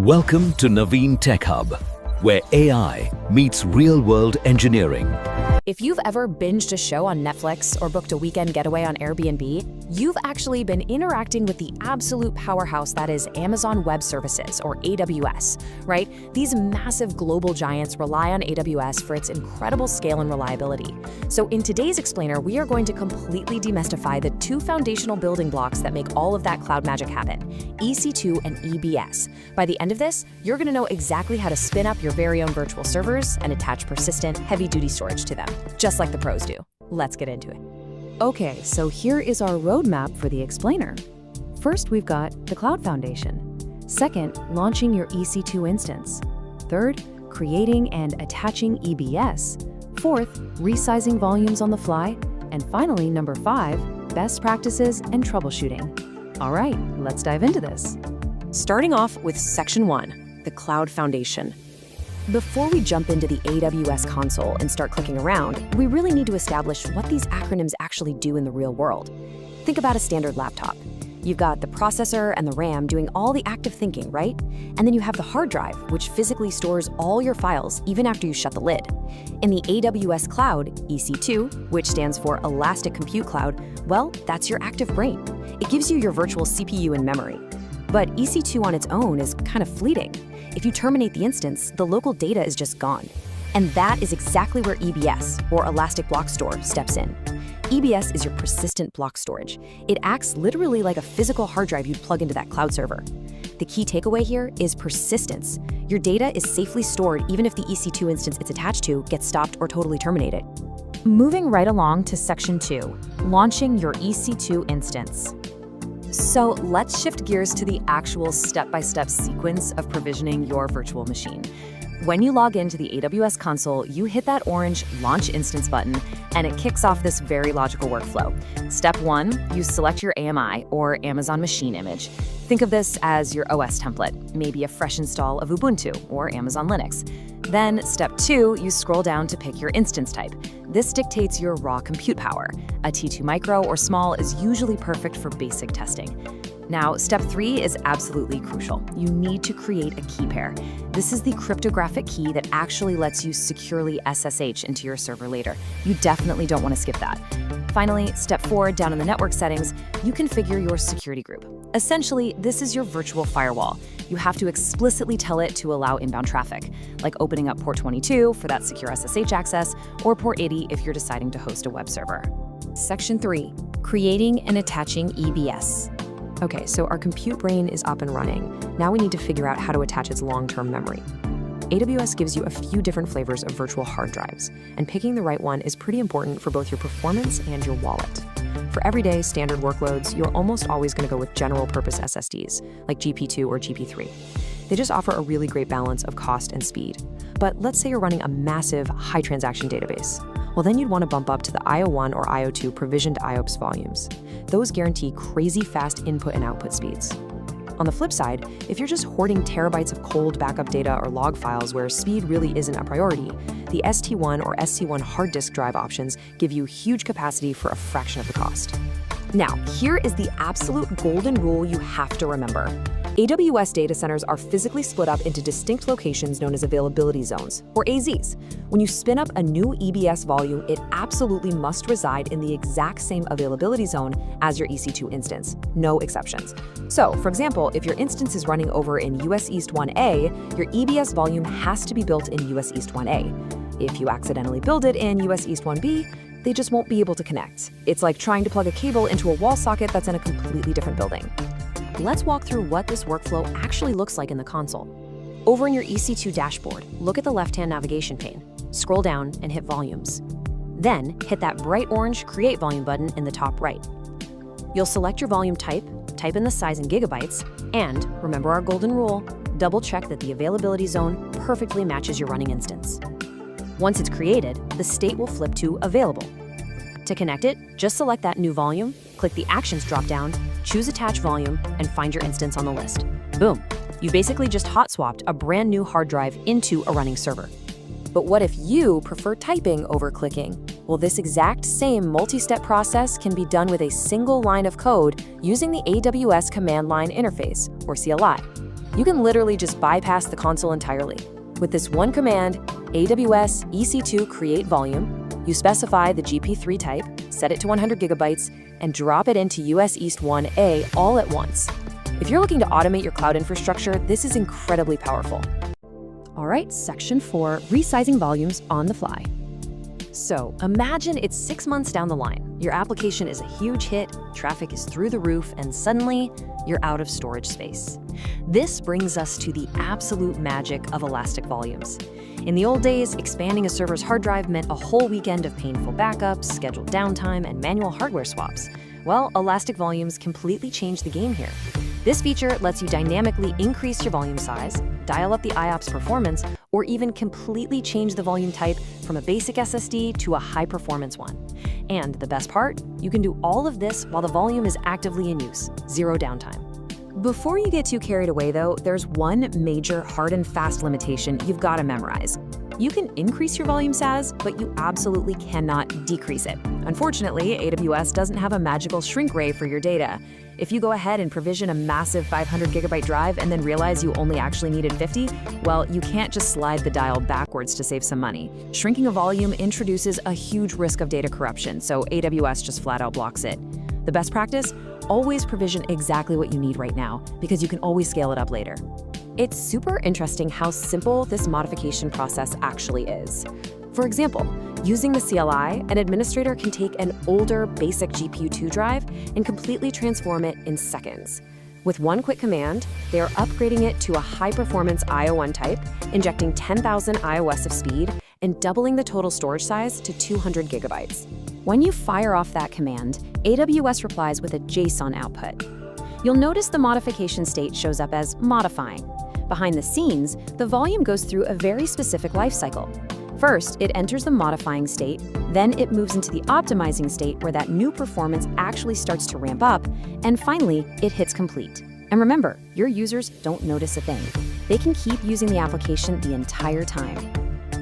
Welcome to Naveen Tech Hub, where AI meets real-world engineering. If you've ever binged a show on Netflix or booked a weekend getaway on Airbnb, you've actually been interacting with the absolute powerhouse that is Amazon Web Services, or AWS, right? These massive global giants rely on AWS for its incredible scale and reliability. So in today's explainer, we are going to completely demystify the two foundational building blocks that make all of that cloud magic happen, EC2 and EBS. By the end of this, you're going to know exactly how to spin up your very own virtual servers and attach persistent, heavy-duty storage to them, just like the pros do. Let's get into it. Okay, so here is our roadmap for the explainer. First, we've got the cloud foundation. Second, launching your EC2 instance. Third, creating and attaching EBS. Fourth, resizing volumes on the fly. And finally, number 5, best practices and troubleshooting. All right, let's dive into this. Starting off with section 1, the cloud foundation. Before we jump into the AWS console and start clicking around, we really need to establish what these acronyms actually do in the real world. Think about a standard laptop. You've got the processor and the RAM doing all the active thinking, right? And then you have the hard drive, which physically stores all your files even after you shut the lid. In the AWS cloud, EC2, which stands for Elastic Compute Cloud, well, that's your active brain. It gives you your virtual CPU and memory. But EC2 on its own is kind of fleeting. If you terminate the instance, the local data is just gone. And that is exactly where EBS, or Elastic Block Store, steps in. EBS is your persistent block storage. It acts literally like a physical hard drive you'd plug into that cloud server. The key takeaway here is persistence. Your data is safely stored even if the EC2 instance it's attached to gets stopped or totally terminated. Moving right along to section 2, launching your EC2 instance. So let's shift gears to the actual step-by-step sequence of provisioning your virtual machine. When you log into the AWS console, you hit that orange Launch Instance button, and it kicks off this very logical workflow. Step 1, you select your AMI, or Amazon Machine Image. Think of this as your OS template, maybe a fresh install of Ubuntu or Amazon Linux. Then, step 2, you scroll down to pick your instance type. This dictates your raw compute power. A T2 Micro or Small is usually perfect for basic testing. Now, step 3 is absolutely crucial. You need to create a key pair. This is the cryptographic key that actually lets you securely SSH into your server later. You definitely don't want to skip that. Finally, step 4, down in the network settings, you configure your security group. Essentially, this is your virtual firewall. You have to explicitly tell it to allow inbound traffic, like opening up port 22 for that secure SSH access, or port 80 if you're deciding to host a web server. Section 3, creating and attaching EBS. Okay, so our compute brain is up and running. Now we need to figure out how to attach its long-term memory. AWS gives you a few different flavors of virtual hard drives, and picking the right one is pretty important for both your performance and your wallet. For everyday standard workloads, you're almost always going to go with general-purpose SSDs, like GP2 or GP3. They just offer a really great balance of cost and speed. But let's say you're running a massive, high-transaction database. Well, then you'd want to bump up to the IO1 or IO2 provisioned IOPS volumes. Those guarantee crazy fast input and output speeds. On the flip side, if you're just hoarding terabytes of cold backup data or log files where speed really isn't a priority, the ST1 or SC1 hard disk drive options give you huge capacity for a fraction of the cost. Now, here is the absolute golden rule you have to remember. AWS data centers are physically split up into distinct locations known as availability zones, or AZs. When you spin up a new EBS volume, it absolutely must reside in the exact same availability zone as your EC2 instance, no exceptions. So, for example, if your instance is running over in US East 1A, your EBS volume has to be built in US East 1A. If you accidentally build it in US East 1B, they just won't be able to connect. It's like trying to plug a cable into a wall socket that's in a completely different building. Let's walk through what this workflow actually looks like in the console. Over in your EC2 dashboard, look at the left-hand navigation pane. Scroll down and hit Volumes. Then, hit that bright orange Create Volume button in the top right. You'll select your volume type in the size in gigabytes, and, remember our golden rule, double-check that the availability zone perfectly matches your running instance. Once it's created, the state will flip to Available. To connect it, just select that new volume, click the Actions drop-down, choose Attach Volume, and find your instance on the list. Boom! You basically just hot-swapped a brand new hard drive into a running server. But what if you prefer typing over clicking? Well, this exact same multi-step process can be done with a single line of code using the AWS Command Line Interface, or CLI. You can literally just bypass the console entirely. With this one command, AWS EC2 create volume, you specify the GP3 type, set it to 100 gigabytes, and drop it into US East 1A all at once. If you're looking to automate your cloud infrastructure, this is incredibly powerful. All right, section 4, resizing volumes on the fly. So imagine it's 6 months down the line. Your application is a huge hit, traffic is through the roof, and suddenly you're out of storage space. This brings us to the absolute magic of elastic volumes. In the old days, expanding a server's hard drive meant a whole weekend of painful backups, scheduled downtime, and manual hardware swaps. Well, elastic volumes completely changed the game here. This feature lets you dynamically increase your volume size, dial up the IOPS performance, or even completely change the volume type from a basic SSD to a high-performance one. And the best part? You can do all of this while the volume is actively in use, zero downtime. Before you get too carried away, though, there's one major hard and fast limitation you've got to memorize. You can increase your volume size, but you absolutely cannot decrease it. Unfortunately, AWS doesn't have a magical shrink ray for your data. If you go ahead and provision a massive 500 gigabyte drive and then realize you only actually needed 50, well, you can't just slide the dial backwards to save some money. Shrinking a volume introduces a huge risk of data corruption, so AWS just flat out blocks it. The best practice? Always provision exactly what you need right now, because you can always scale it up later. It's super interesting how simple this modification process actually is. For example, using the CLI, an administrator can take an older basic GPU2 drive and completely transform it in seconds. With one quick command, they are upgrading it to a high-performance IO1 type, injecting 10,000 IOS of speed, and doubling the total storage size to 200 gigabytes. When you fire off that command, AWS replies with a JSON output. You'll notice the modification state shows up as modifying. Behind the scenes, the volume goes through a very specific lifecycle. First, it enters the modifying state, then it moves into the optimizing state where that new performance actually starts to ramp up, and finally, it hits complete. And remember, your users don't notice a thing. They can keep using the application the entire time.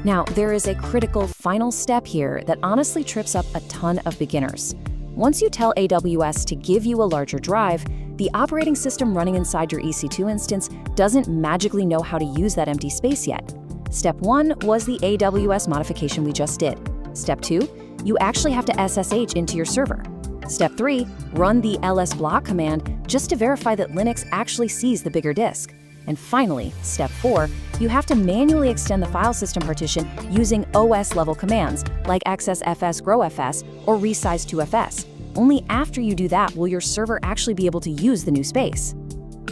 Now, there is a critical final step here that honestly trips up a ton of beginners. Once you tell AWS to give you a larger drive, the operating system running inside your EC2 instance doesn't magically know how to use that empty space yet. Step 1 was the AWS modification we just did. Step 2, you actually have to SSH into your server. Step 3, run the lsblock command just to verify that Linux actually sees the bigger disk. And finally, step 4, you have to manually extend the file system partition using OS-level commands like xsfs growfs or resize2fs. Only after you do that will your server actually be able to use the new space.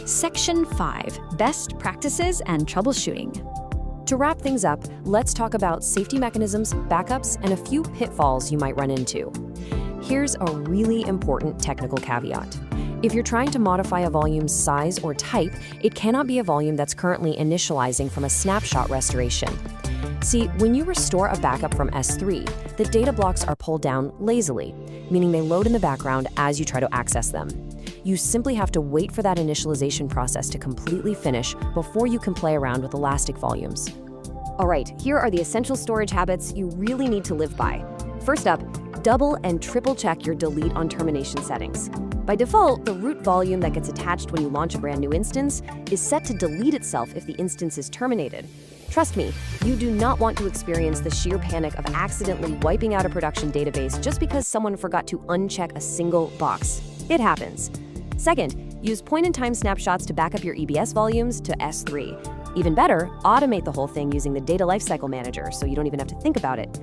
Section 5, Best Practices and Troubleshooting. To wrap things up, let's talk about safety mechanisms, backups, and a few pitfalls you might run into. Here's a really important technical caveat. If you're trying to modify a volume's size or type, it cannot be a volume that's currently initializing from a snapshot restoration. See, when you restore a backup from S3, the data blocks are pulled down lazily, meaning they load in the background as you try to access them. You simply have to wait for that initialization process to completely finish before you can play around with elastic volumes. All right, here are the essential storage habits you really need to live by. First up, double and triple check your delete on termination settings. By default, the root volume that gets attached when you launch a brand new instance is set to delete itself if the instance is terminated. Trust me, you do not want to experience the sheer panic of accidentally wiping out a production database just because someone forgot to uncheck a single box. It happens. Second, use point-in-time snapshots to back up your EBS volumes to S3. Even better, automate the whole thing using the Data Lifecycle Manager so you don't even have to think about it.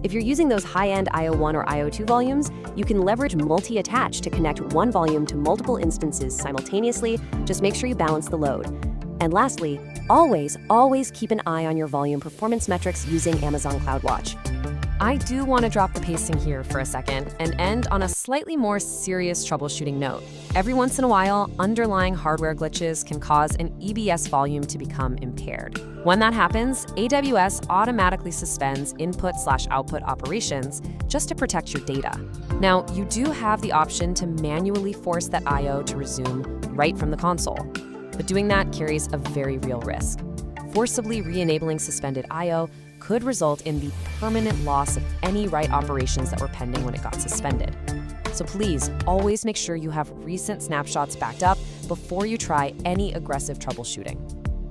If you're using those high-end IO1 or IO2 volumes, you can leverage multi-attach to connect one volume to multiple instances simultaneously. Just make sure you balance the load. And lastly, always keep an eye on your volume performance metrics using Amazon CloudWatch. I do want to drop the pacing here for a second and end on a slightly more serious troubleshooting note. Every once in a while, underlying hardware glitches can cause an EBS volume to become impaired. When that happens, AWS automatically suspends input/output operations just to protect your data. Now, you do have the option to manually force that I/O to resume right from the console, but doing that carries a very real risk. Forcibly re-enabling suspended I/O could result in the permanent loss of any write operations that were pending when it got suspended. So please, always make sure you have recent snapshots backed up before you try any aggressive troubleshooting.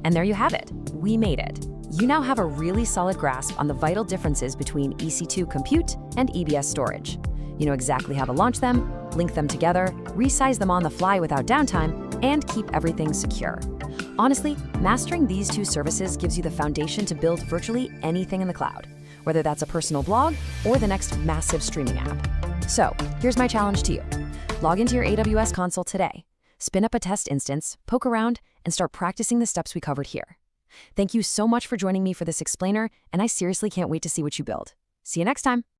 And there you have it. We made it. You now have a really solid grasp on the vital differences between EC2 compute and EBS storage. You know exactly how to launch them, link them together, resize them on the fly without downtime, and keep everything secure. Honestly, mastering these two services gives you the foundation to build virtually anything in the cloud, whether that's a personal blog or the next massive streaming app. So, here's my challenge to you. Log into your AWS console today, spin up a test instance, poke around, and start practicing the steps we covered here. Thank you so much for joining me for this explainer, and I seriously can't wait to see what you build. See you next time.